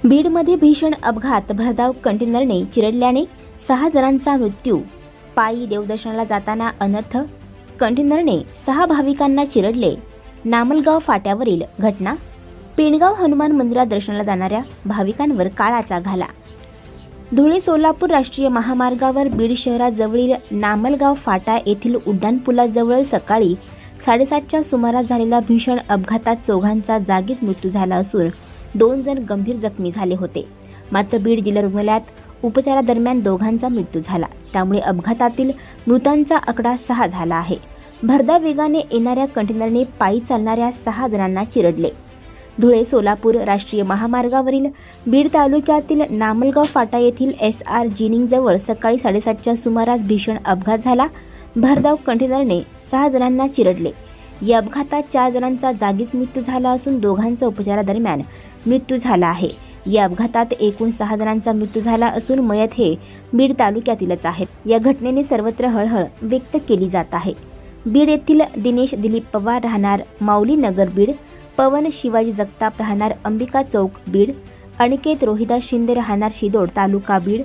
बीडमध्ये भीषण अपघात, भरधाव कंटेनरने चिरडल्याने 6 जणांचा मृत्यू. पायी देवदर्शनाला जाताना अनर्थ, कंटेनरने 6 भाविकांना चिरडले. नामलगाव फाट्यावरील घटना. पेणगाव हनुमान मंदिरात दर्शनाला जाणाऱ्या भाविकांवर काळाचा घाला. धुळे सोलापूर राष्ट्रीय महामार्गावर बीड शहराजवळील नामलगाव फाटा येथील उड्डाणपुलाजवळ सकाळी 7:30च्या सुमारास झालेल्या भीषण अपघातात 4घांचा जागीच मृत्यू झाला असून 2 जण गंभीर जखमी झाले होते. मात्र बीड जिल्हा रुग्णालयात उपचारादरम्यान 2घांचा मृत्यू झाला. त्यामुळे अपघातातील मृतांचा आकडा 6 झाला आहे. भरधाव वेगाने येणाऱ्या कंटेनरने पायी चालणाऱ्या 6 जणांना चिरडले. धुळे सोलापूर राष्ट्रीय महामार्गावरील बीड तालुक्यातील नामलगाव फाटा येथील SR जिनिंगजवळ सकाळी 7:30च्या सुमारास भीषण अपघात झाला. भरधाव कंटेनरने 6 जणांना चिरडले. या अपघातात 4 जणांचा जागीच मृत्यू झाला असून 2घांचा उपचारादरम्यान मृत्यू झाला आहे. या अपघातात एकूण 6 जणांचा मृत्यू झाला असून मयत हे बीड तालुक्यातीलच आहेत. या घटनेने सर्वत्र हळहळ व्यक्त केली जात आहे. बीड येथील दिनेश दिलीप पवार राहणार माऊली नगर बीड, पवन शिवाजी जगताप राहणार अंबिका चौक बीड, अनिकेत रोहिदास शिंदे राहणार शिदोड तालुका बीड,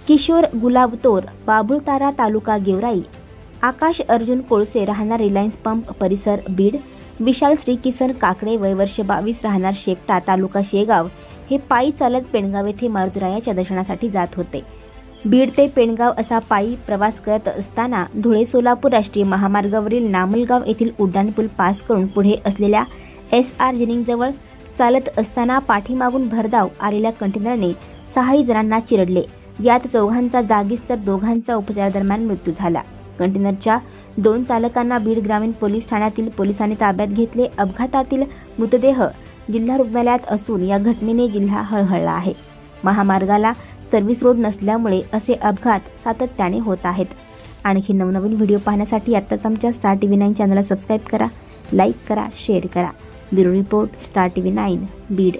किशोर गुलाबतोर बाबुळतारा तालुका गेवराई, आकाश अर्जुन कोळसे राहणार रिलायन्स पंप परिसर बीड, विशाल श्रीकिसन काकडे वय वर्ष 22 राहणार शेकटा तालुका शेगाव हे पायी चालत पेणगाव येथे मारुतीरायाच्या दर्शनासाठी जात होते. बीड ते पेणगाव असा पायी प्रवास करत असताना धुळे सोलापूर राष्ट्रीय महामार्गावरील नामलगाव येथील उड्डाणपूल पास करून पुढे असलेल्या SR जिनिंगजवळ चालत असताना पाठीमागून भरधाव आलेल्या कंटेनरने 6 जणांना चिरडले. यात 4घांचा जागीच तर 2घांचा उपचारादरम्यान मृत्यू झाला. कंटेनरच्या 2 चालकांना बीड ग्रामीण पोलीस ठाण्यातील पोलिसांनी ताब्यात घेतले. अपघातातील मृतदेह जिल्हा रुग्णालयात असून या घटनेने जिल्हा हळहळला आहे. महामार्गाला सर्व्हिस रोड नसल्यामुळे असे अपघात सातत्याने होत आहेत. आणखी नवनवीन व्हिडिओ पाहण्यासाठी आत्ताच आमच्या स्टार TV 9 चॅनलला सबस्क्राईब करा, लाईक करा, शेअर करा. Bureau report, star TV 9 Beed.